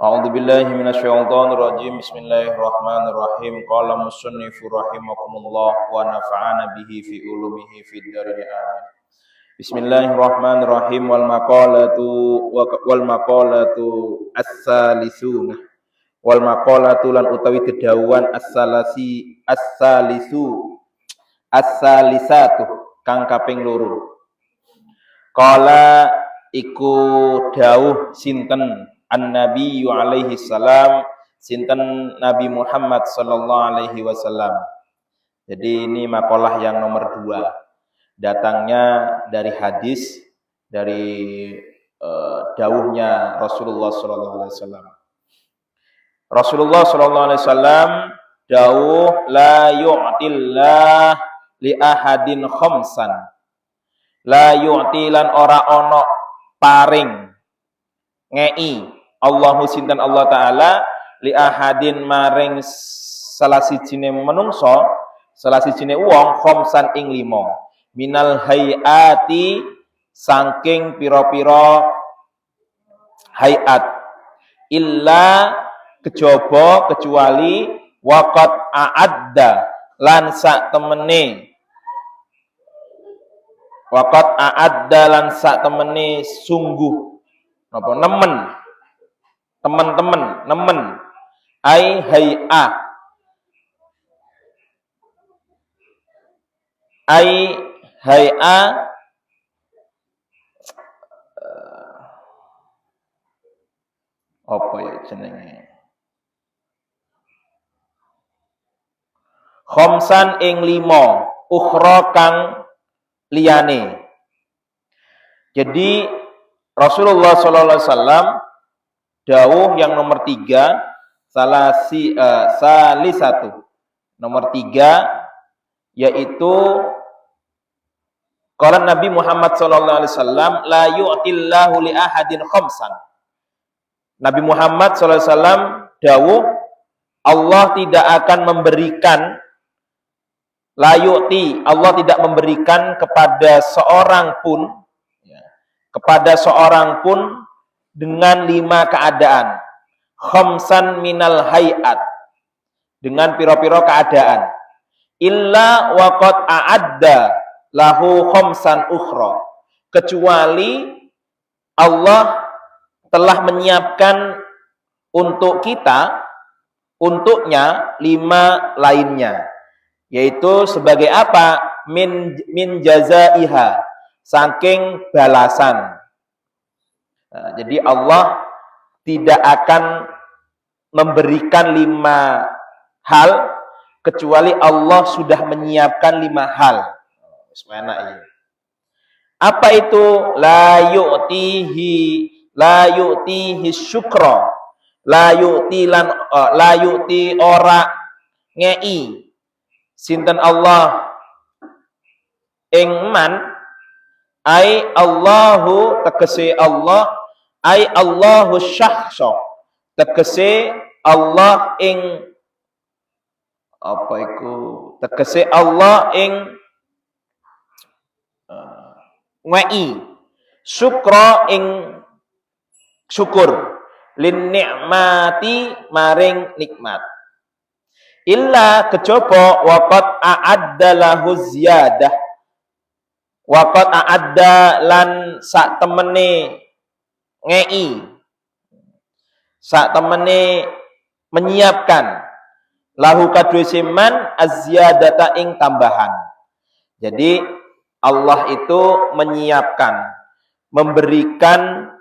A'udzu billahi minasyaitonir rajim. Bismillahirrahmanirrahim. Qala musannifu rahimakumullah wa nafa'ana bihi fi ulumihi fid darin amin. Bismillahirrahmanirrahim. Wal maqalatu as-salisun. Wal maqalatu lan utawi kedawuhan as-salisatu kang kaping loro. Qala iku dawuh sinten An-Nabi alaihi salam, sinten Nabi Muhammad sallallahu alaihi wasallam. Jadi ini makalah yang nomor 2. Datangnya dari hadis dari dawuhnya Rasulullah sallallahu alaihi wasallam. Rasulullah sallallahu alaihi wasallam dawuh la yu'tillah li ahadin khamsan. La yu'tilan ora ono paring ngei Allahu sinten Allah taala li ahadin maring salah sijine menungso, salah sijine wong khamsan ing 5 minal hayati saking pira-pira hayat illa kejaba kecuali waqat a'adda lan sak temene waqat a'adda lan sak temene sungguh napa nemen teman-teman nemen ai hay'ah ai hay'ah apa ya jenenge khamsan ing 5 ukhra kang liyane. Jadi Rasulullah sallallahu alaihi wasallam dawuh yang nomor 3 salisatu nomor 3 yaitu qala Nabi Muhammad sallallahu alaihi wasallam la yu'tillahu li ahadin khamsan. Nabi Muhammad sallallahu alaihi wasallam dawuh Allah tidak akan memberikan la yu'ti, Allah tidak memberikan kepada seorang pun dengan 5 keadaan. Khamsan minal hayat, dengan pira-pira keadaan. Illa waqad a'adda lahu khamsan ukhra, kecuali Allah telah menyiapkan untuk kita, untuknya 5 lainnya. Yaitu sebagai apa? Min jazaiha, saking balasan. Nah, jadi Allah tidak akan memberikan 5 hal kecuali Allah sudah menyiapkan 5 hal. Semuanya ini. Apa itu? La yu'tihi syukra. La yu'ti ora ngei sinten Allah ing man ai Allahu tegese Allah ai Allahu syakhsa tegese Allah ing apa iku tegese Allah ing ngei syukra ing syukur lin nikmati maring nikmat illa kejaba waqat a'adda lahu ziyadah waqat a'adda lan sak temene ngei sak temene menyiapkan lahu kadue seman az-ziyadata ing tambahan. Jadi Allah itu menyiapkan, memberikan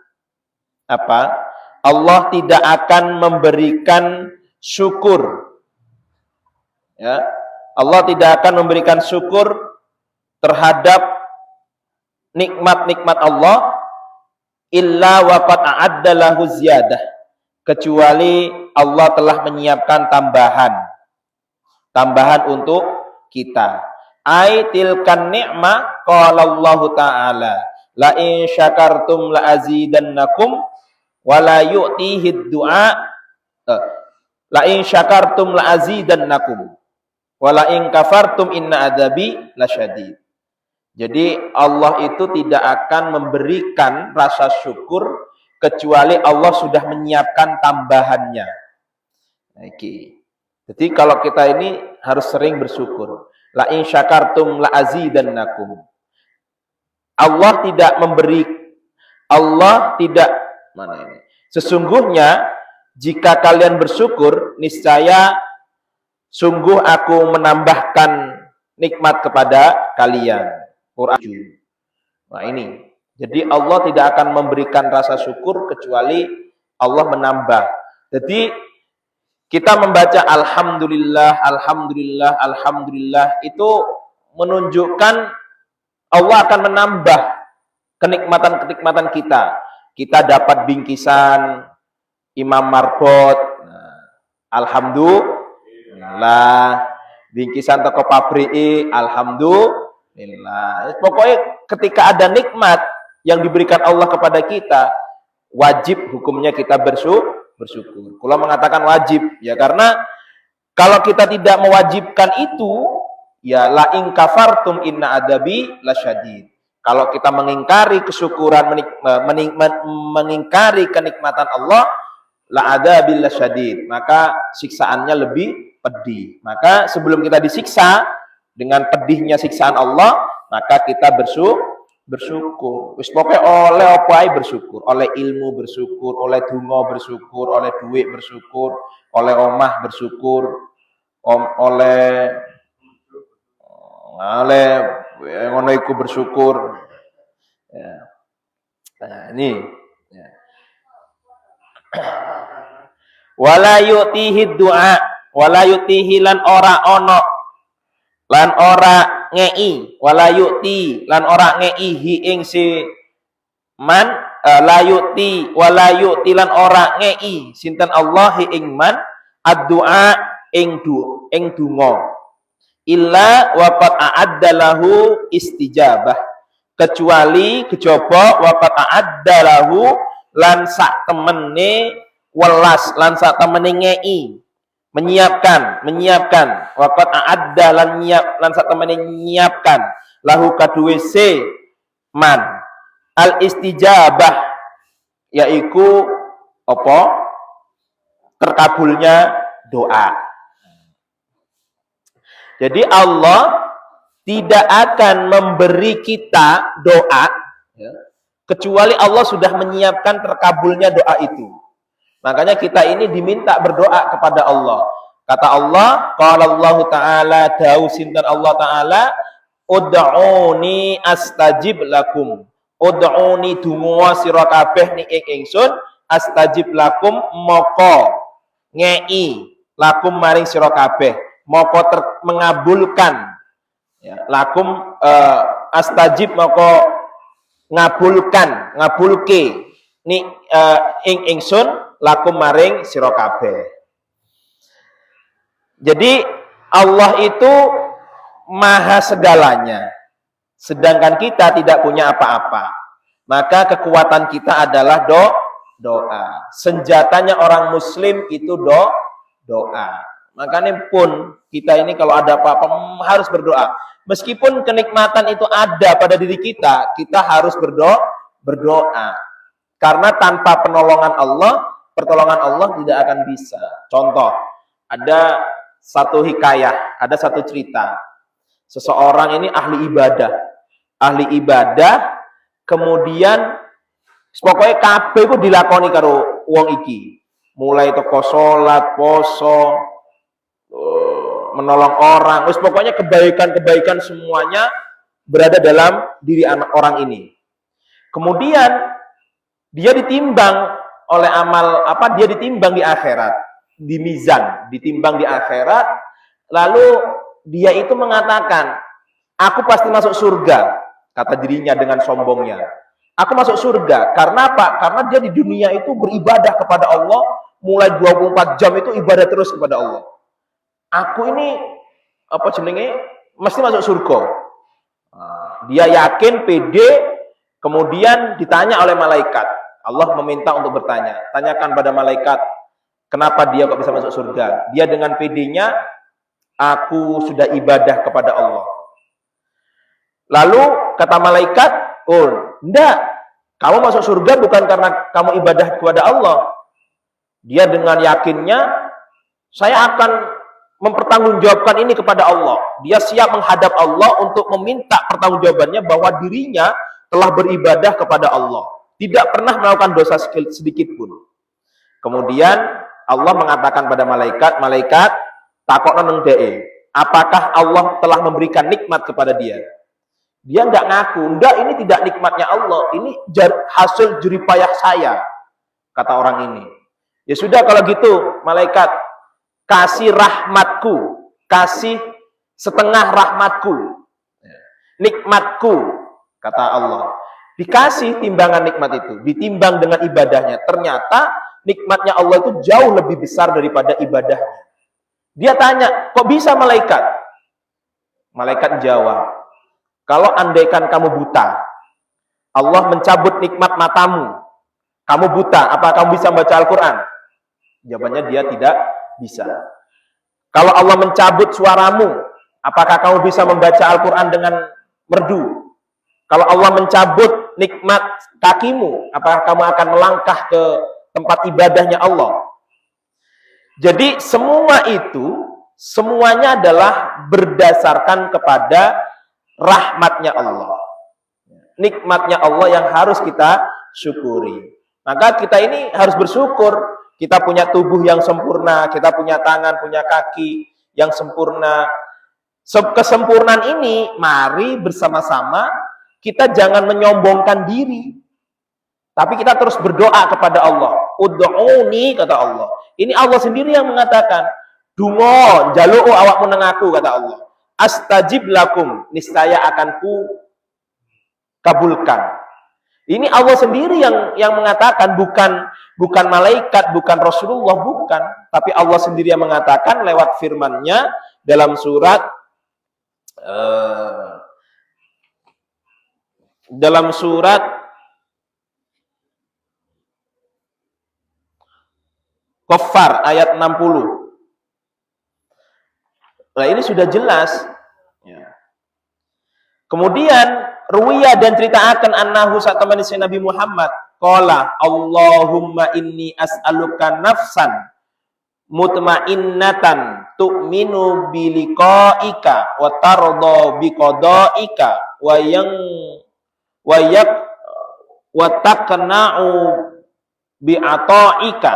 apa? Allah tidak akan memberikan syukur. Ya, Allah tidak akan memberikan syukur terhadap nikmat-nikmat Allah illa waqad a'adda lahu ziyadah, kecuali Allah telah menyiapkan tambahan untuk kita. Ai tilkan ni'mah qala Allah taala la in syakartum la azidannakum wa la yu'tihi du'a la in syakartum la azidannakum wala in kafartum inna adzabi lasyadid. Jadi Allah itu tidak akan memberikan rasa syukur kecuali Allah sudah menyiapkan tambahannya. Oke. Jadi kalau kita ini harus sering bersyukur. La in syakartum la azidannakum. Allah tidak memberi, Allah tidak, mana ini? Sesungguhnya jika kalian bersyukur, niscaya sungguh aku menambahkan nikmat kepada kalian. Quran. Nah ini. Jadi Allah tidak akan memberikan rasa syukur kecuali Allah menambah. Jadi kita membaca alhamdulillah, alhamdulillah, alhamdulillah itu menunjukkan Allah akan menambah kenikmatan-kenikmatan kita. Kita dapat bingkisan Imam Marbot, alhamdulillah. Bingkisan toko pabrik, alhamdulillah. Pokoknya ketika ada nikmat yang diberikan Allah kepada kita, wajib hukumnya kita bersyukur. Kalau mengatakan wajib, ya karena kalau kita tidak mewajibkan itu, ya la in kafartum inna adabi lasyadid. Kalau kita mengingkari kesyukuran, mengingkari kenikmatan Allah, la adabil lasyadid, maka siksaannya lebih pedih. Maka sebelum kita disiksa dengan pedihnya siksaan Allah, maka kita bersyukur. Wis pokoke oleh apa ae bersyukur, oleh ilmu bersyukur, oleh donga bersyukur, oleh duit bersyukur, oleh omah bersyukur, oleh ngono iku bersyukur. Ya. Nah, ini ya. Wala yu'tihi du'a, wala yu'tihi lan ora ono, lan ora ngei, wala yu'ti lan ora ngei hi ing si man, la yu'ti wala yu'ti lan ora ngei sinten Allah hi ing man ad-du'a ing donga illa wa qad a'adda lahu istijabah, kecuali kejaba wa qad a'adda lahu lan sak temene welas, lan sak temene ngei, menyiapkan waqat a'adda lan sak temene nyiapkan lahu kaduwe se man al istijabah, yaiku apa, terkabulnya doa. Jadi Allah tidak akan memberi kita doa ya, kecuali Allah sudah menyiapkan terkabulnya doa itu. Makanya kita ini diminta berdoa kepada Allah. Kata Allah, qala Allah Ta'ala, dawuh sinten Allah Ta'ala, ud'uni astajib lakum. Ud'uni donga sira kabeh ning ingsun, astajib lakum moko ngei lakum maring sira kabeh, moko mengabulkan ya, lakum astajib moko ngabulke ni ingsun lakum maring sira kabeh. Jadi Allah itu maha segalanya, sedangkan kita tidak punya apa-apa. Maka kekuatan kita adalah doa. Senjatanya orang muslim itu doa. Makanya pun kita ini kalau ada apa-apa harus berdoa. Meskipun kenikmatan itu ada pada diri kita, kita harus berdoa. Karena tanpa pertolongan Allah tidak akan bisa. Contoh, ada satu hikayah, ada satu cerita. Seseorang ini ahli ibadah, kemudian pokoknya kabeh ku dilakoni karo wong iki. Mulai teko salat, poso, menolong orang, wis pokoknya kebaikan-kebaikan semuanya berada dalam diri anak orang ini. Kemudian dia ditimbang oleh amal apa? Dia ditimbang di akhirat, di mizan, ditimbang di akhirat. Lalu dia itu mengatakan, aku pasti masuk surga, kata dirinya dengan sombongnya. Aku masuk surga, karena apa? Karena dia di dunia itu beribadah kepada Allah, mulai 24 jam itu ibadah terus kepada Allah. Aku ini, apa jenenge, mesti masuk surga. Dia yakin, pede, kemudian ditanya oleh malaikat. Allah meminta untuk bertanya. Tanyakan pada malaikat, kenapa dia kok bisa masuk surga? Dia dengan pedenya, aku sudah ibadah kepada Allah. Lalu kata malaikat, oh, enggak. Kamu masuk surga bukan karena kamu ibadah kepada Allah. Dia dengan yakinnya, saya akan mempertanggungjawabkan ini kepada Allah. Dia siap menghadap Allah untuk meminta pertanggungjawabannya bahwa dirinya telah beribadah kepada Allah. Tidak pernah melakukan dosa sedikit pun. Kemudian Allah mengatakan pada malaikat, takokna nang dhek, apakah Allah telah memberikan nikmat kepada dia? Dia enggak ngaku, enggak, ini tidak nikmatnya Allah, ini hasil jeripayah saya, kata orang ini. Ya sudah kalau gitu, malaikat, kasih rahmatku, kasih setengah rahmatku, nikmatku, kata Allah. Dikasih timbangan nikmat itu, ditimbang dengan ibadahnya. Ternyata nikmatnya Allah itu jauh lebih besar daripada ibadahnya. Dia tanya, kok bisa malaikat? Malaikat jawab, kalau andaikan kamu buta, Allah mencabut nikmat matamu, kamu buta, apa kamu bisa baca Al-Quran? Jawabannya dia tidak bisa. Kalau Allah mencabut suaramu, apakah kamu bisa membaca Al-Quran dengan merdu? Kalau Allah mencabut nikmat kakimu, apakah kamu akan melangkah ke tempat ibadahnya Allah? Jadi semua itu, semuanya adalah berdasarkan kepada rahmatnya Allah, nikmatnya Allah yang harus kita syukuri. Maka kita ini harus bersyukur. Kita punya tubuh yang sempurna, kita punya tangan, punya kaki yang sempurna. Kesempurnaan ini, mari bersama-sama kita jangan menyombongkan diri, tapi kita terus berdoa kepada Allah. Ud'uni, kata Allah. Ini Allah sendiri yang mengatakan, dungo jalu'u awakmu nang aku, kata Allah. Astajib lakum, niscaya akan ku kabulkan. Ini Allah sendiri yang mengatakan, bukan malaikat, bukan Rasulullah, bukan, tapi Allah sendiri yang mengatakan lewat firman-Nya dalam surat Ghaffar ayat 60. Nah, ini sudah jelas. Ya. Kemudian ruwiya dan ceritakan annahu satamani Nabi Muhammad qala Allahumma inni as'aluka nafsan mutmainnatan tu'minu biliqaika wa tarda biqadaika wa taqna'u bi'ata'ika.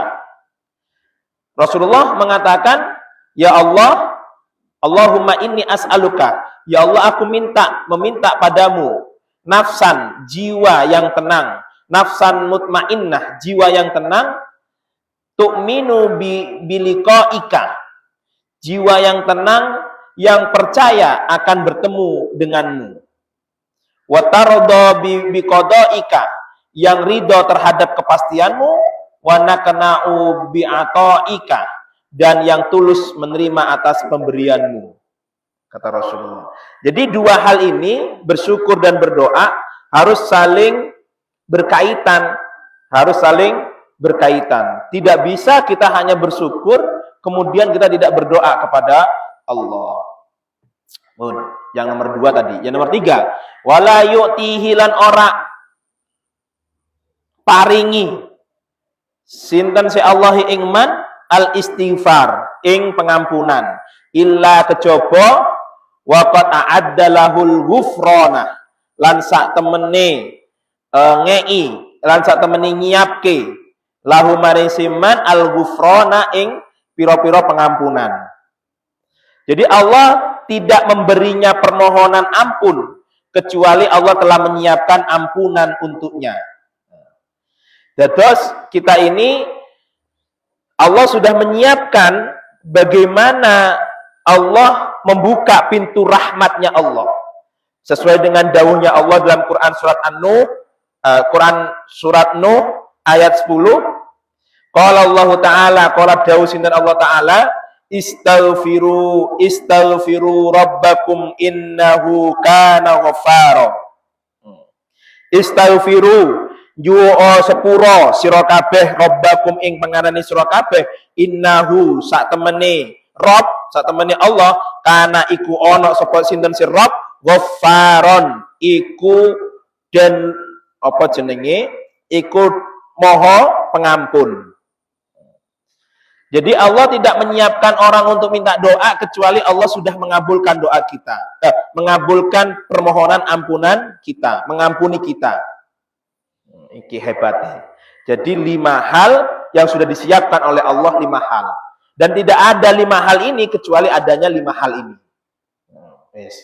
Rasulullah mengatakan, ya Allah, Allahumma inni as'aluka, ya Allah aku meminta padamu nafsan, jiwa yang tenang, nafsan mutmainnah, jiwa yang tenang, tu'minu biliqaika, jiwa yang tenang yang percaya akan bertemu denganmu, wa tarda biqadaika, yang ridho terhadap kepastianmu, wa nakna'u bi'ata'ika, dan yang tulus menerima atas pemberianmu, kata Rasulullah. Jadi dua hal ini, bersyukur dan berdoa, harus saling berkaitan. Tidak bisa kita hanya bersyukur, kemudian kita tidak berdoa kepada Allah. Yang nomor 2 tadi. Yang nomor 3, wala yu'tihi lan ora paringi sinten si Allah ing man al istighfar ing pengampunan illa kejaba waqad a'adda lahul ghufrana, lan sak temene lan sak temene nyiapke lahu maring siman al ghufrana ing pira-pira pengampunan. Jadi Allah tidak memberinya permohonan ampun kecuali Allah telah menyiapkan ampunan untuknya. Terus kita ini Allah sudah menyiapkan bagaimana Allah membuka pintu rahmatnya Allah. Sesuai dengan dawuhnya Allah dalam Quran surat Nuh ayat 10. Qala Allah Ta'ala, qala dawuh sinten Allah Ta'ala, istaghfiru rabbakum innahu kana ghaffara. Istaghfiru ju'o sepuro sira kabeh rabbakum ing panganane sira kabeh innahu sak temene Rabb, sak temene Allah, kana iku ana sapa sinten si Rabb ghaffaron, iku den apa jenenge ikut moho pengampun. Jadi Allah tidak menyiapkan orang untuk minta doa kecuali Allah sudah mengabulkan doa kita, mengabulkan permohonan ampunan kita, mengampuni kita. Iki hebatnya. Jadi 5 hal yang sudah disiapkan oleh Allah, 5 hal. Dan tidak ada 5 hal ini kecuali adanya 5 hal ini. Yes.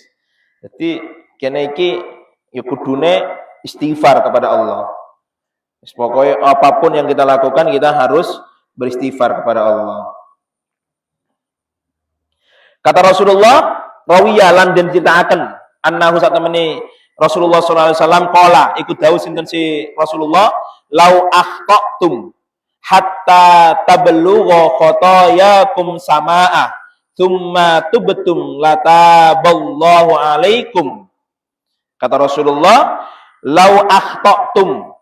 Jadi kene iki ya kudune istighfar kepada Allah. Pokoknya apapun yang kita lakukan kita harus beristighfar kepada Allah. Kata Rasulullah, rawiyalan dan ceritakan annahu satamani Rasulullah sallallahu alaihi wasallam qala iku dawuh sinten si Rasulullah, lau akhtatum hatta tablugha khotayakum samaa tsumma tubtum lataballahu alaikum. Kata Rasulullah, lau akhtatum,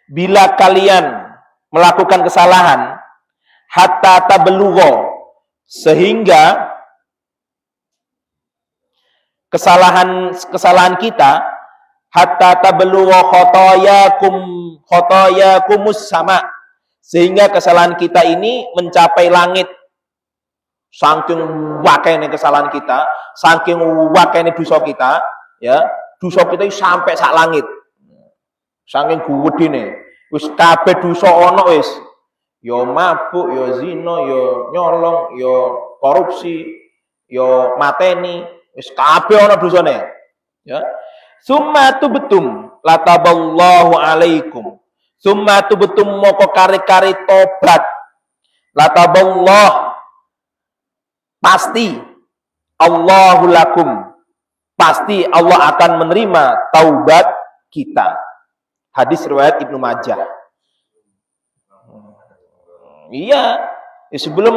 bila kalian melakukan kesalahan, hatta tablugha, sehingga kesalahan kita, hatta tablugha khotayakumus sama, sehingga kesalahan kita ini mencapai langit. Saking wakene kesalahan kita, saking wakene dosa kita, ya, dosa kita sampai sak langit. Saking gedene. Wis kabeh dosa ana wis. Ya mabuk, ya zina, ya nyolong, ya korupsi, ya mateni, wis kabeh ana dosane. Ya. Summa tubtum lataballahu alaikum. Summa tubtum moko kari-kari tobat. Lataballah, pasti Allahu lakum, pasti Allah akan menerima taubat kita. Hadis riwayat Ibnu Majah. Iya, sebelum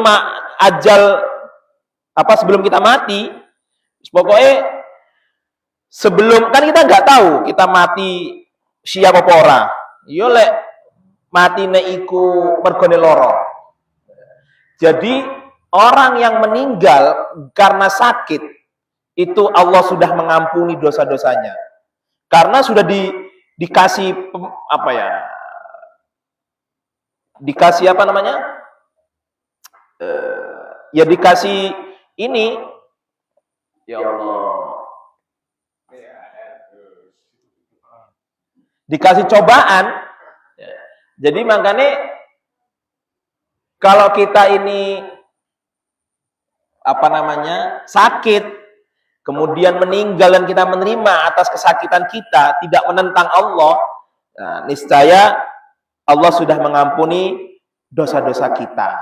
sebelum kita mati, pokoknya sebelum, kan kita nggak tahu kita mati siapa ora. Yo lek matine iku mergone lara. Jadi orang yang meninggal karena sakit itu Allah sudah mengampuni dosa-dosanya. Karena sudah dikasih dikasih apa namanya? Ya dikasih ini, ya Allah, dikasih cobaan. Jadi makanya kalau kita ini sakit, kemudian meninggal dan kita menerima atas kesakitan kita, tidak menentang Allah, nah, niscaya Allah sudah mengampuni dosa-dosa kita.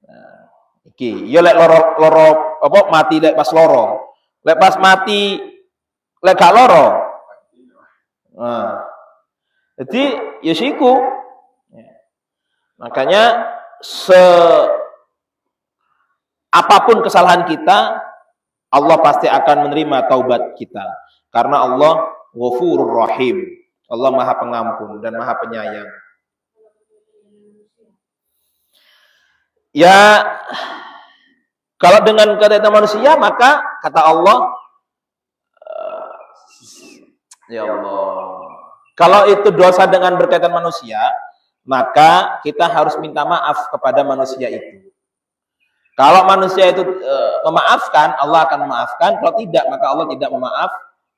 Nah, iki, ya lek loro apa mati lek pas loro, lek pas mati lek gak loro. Nah, jadi ya siku. Makanya apapun kesalahan kita, Allah pasti akan menerima taubat kita. Karena Allah Ghafurur Rahim. Allah Maha Pengampun dan Maha Penyayang. Ya, kalau dengan kata manusia, maka kata Allah, ya Allah, kalau itu dosa dengan berkaitan manusia, maka kita harus minta maaf kepada manusia itu. Kalau manusia itu memaafkan, Allah akan memaafkan. Kalau tidak, maka Allah tidak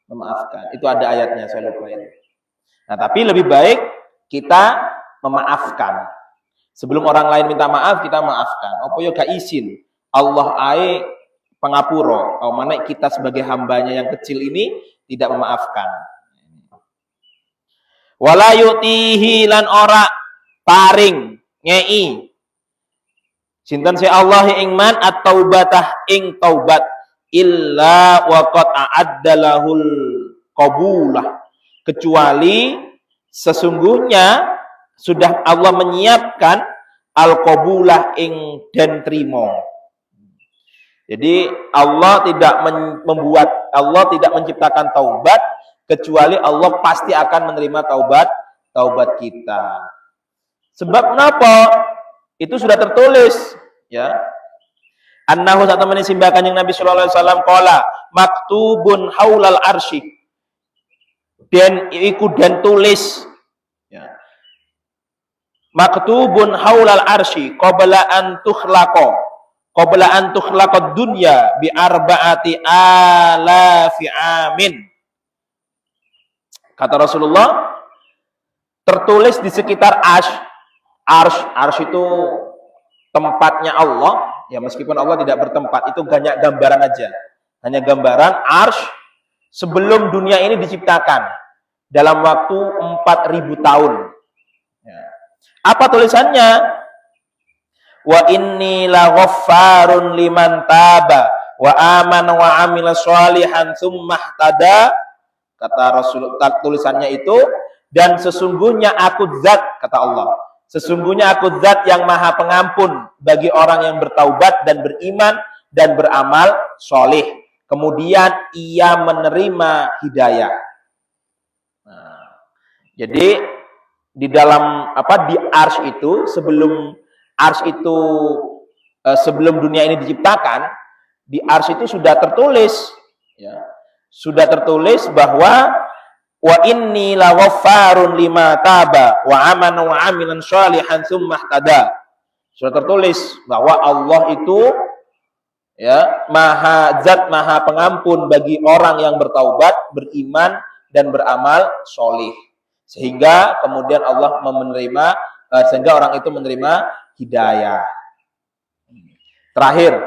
memaafkan. Itu ada ayatnya, saya lupa ini. Nah, tapi lebih baik kita memaafkan. Sebelum orang lain minta maaf, kita maafkan. Apa yo gak izin. Allah ae pangapura. Kalau mana kita sebagai hambanya yang kecil ini tidak memaafkan. Wala yutihi lan ora paring ngei sinten si Allah ing man at-taubatah ing taubat illa wa qad a'addalahul qabulah, kecuali sesungguhnya sudah Allah menyiapkan al-qabulah ing dan trimo. Jadi Allah tidak Allah tidak menciptakan taubat kecuali Allah pasti akan menerima taubat kita. Sebab kenapa? Itu sudah tertulis, ya. Annahu satamani simbakan yang Nabi sallallahu alaihi wasallam qala maktubun haulal arsy. dan tulis ya. Maktubun haulal arsy qabla an tukhlaqad dunya bi arba'ati alafi amin. Kata Rasulullah, tertulis di sekitar arsy itu tempatnya Allah, ya meskipun Allah tidak bertempat, itu hanya gambaran aja. Hanya gambaran arsy sebelum dunia ini diciptakan dalam waktu 4.000 tahun. Ya. Apa tulisannya? Wa inni laghaffarun liman taba wa amana wa amila sholihan tsumma ihtada. Kata Rasul, tulisannya itu, dan sesungguhnya aku zat, kata Allah, sesungguhnya aku zat yang maha pengampun bagi orang yang bertaubat dan beriman dan beramal soleh, kemudian ia menerima hidayah. Nah, jadi di dalam di arsy itu, sebelum dunia ini diciptakan, di arsy itu sudah tertulis ya, sudah tertulis bahwa wa inni laghaffarun lima taba wa amana wa amilan sholihan tsumma ihtada. Sudah tertulis bahwa Allah itu ya maha pengampun bagi orang yang bertaubat, beriman dan beramal soleh, sehingga kemudian Allah sehingga orang itu menerima hidayah. Terakhir,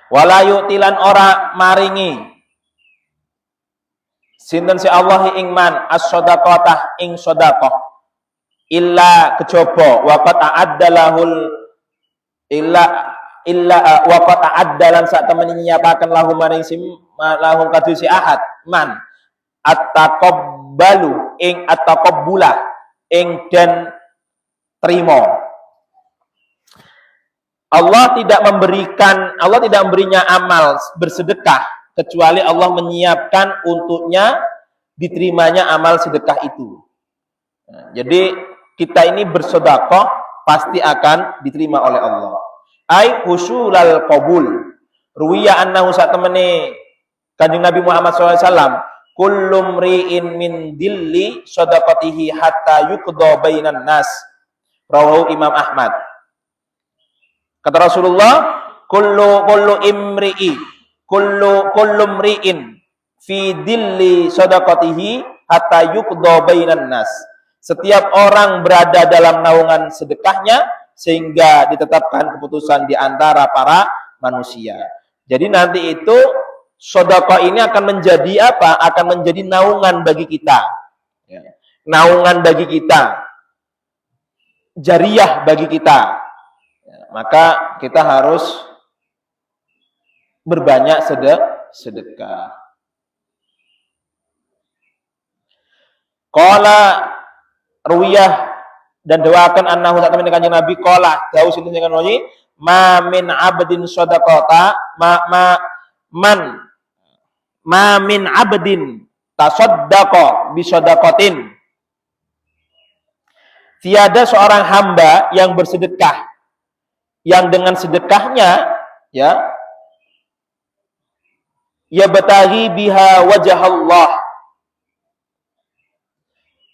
wala yu'tilan ora maringi sinten si Allah ing man as-shadaqatah ing sedekah illa kejaba wa qad a'addalahul illa wa qad a'addalan sak temene nyiapaken lahum maring lahum kadusi ahad man at-taqabbalu ing at-taqabbulah ing den trimo. Allah tidak memberinya amal bersedekah kecuali Allah menyiapkan untuknya diterimanya amal sedekah itu. Nah, jadi kita ini bersedekah pasti akan diterima oleh Allah. Ai husulal qabul. Ruwiya annahu satamani Kanjeng Nabi Muhammad SAW, kullu mri'in min dilli shadaqatihi hatta yuqda bainan nas. Rawahu Imam Ahmad. Kata Rasulullah, kullu mri'in fi dilli shadaqatihi hatta yuqda bainan nas. Setiap orang berada dalam naungan sedekahnya sehingga ditetapkan keputusan di antara para manusia. Jadi nanti itu sedekah ini akan menjadi apa? Akan menjadi naungan bagi kita. Ya. Naungan bagi kita. Jariyah bagi kita. Ya, maka kita harus berbanyak sedekah. Qala ruwiyah dan doakan annahu tak temen Kanjeng Nabi qala dawuh sinten sing kanoni ma min abdin shadaqata ma min abdin tasaddaqa bi shadaqatin. Tiada seorang hamba yang bersedekah yang dengan sedekahnya ya bataghi biha wajah Allah,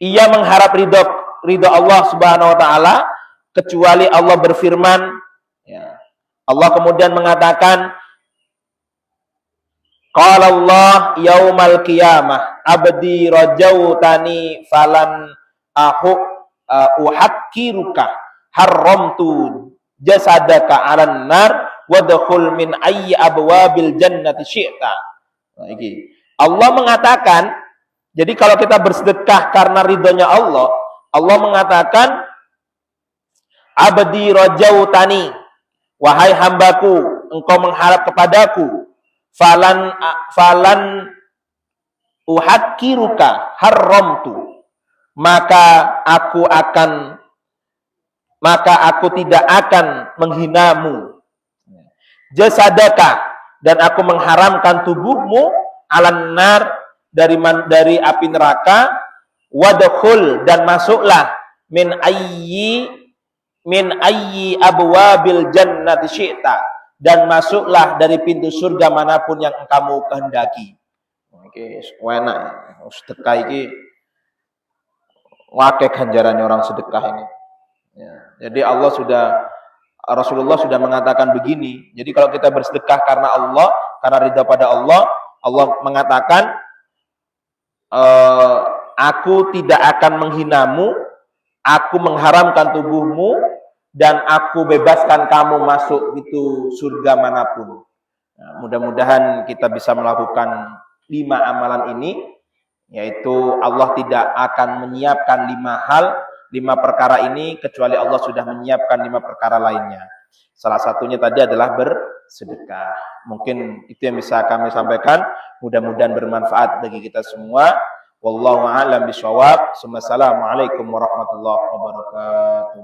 ia mengharap ridho Allah Subhanahu wa taala, kecuali Allah berfirman ya. Allah kemudian mengatakan qala Allah yaumal qiyamah abdi rajautani falan uhakkiruka haramtu jasadaka 'alan nar wadkhul min ayyi abwabil jannati syi'ta. Nah, ini Allah mengatakan, jadi kalau kita bersedekah karena ridhonya Allah, Allah mengatakan abdi rajautani, wahai hambaku, engkau mengharap kepadaku, falan uhakkiruka haramtu, maka aku tidak akan menghinamu, jasadaka, dan aku mengharamkan tubuhmu, alan nar, dari api neraka, wadkhul, dan masuklah min ayyi abwabil jannati syi'ta, dan masuklah dari pintu surga manapun yang kamu kehendaki. Oke, enak. Sedekah iki wakil ganjarannya orang sedekah ini. Ya. Jadi Rasulullah sudah mengatakan begini. Jadi kalau kita bersedekah karena Allah, karena ridha pada Allah, Allah mengatakan, aku tidak akan menghinamu, aku mengharamkan tubuhmu, dan aku bebaskan kamu masuk itu surga manapun. Nah, mudah-mudahan kita bisa melakukan 5 amalan ini, yaitu Allah tidak akan menyiapkan 5 perkara ini kecuali Allah sudah menyiapkan 5 perkara lainnya. Salah satunya tadi adalah bersedekah. Mungkin itu yang bisa kami sampaikan. Mudah-mudahan bermanfaat bagi kita semua. Wallahu a'lam bishawab. Assalamualaikum warahmatullahi wabarakatuh.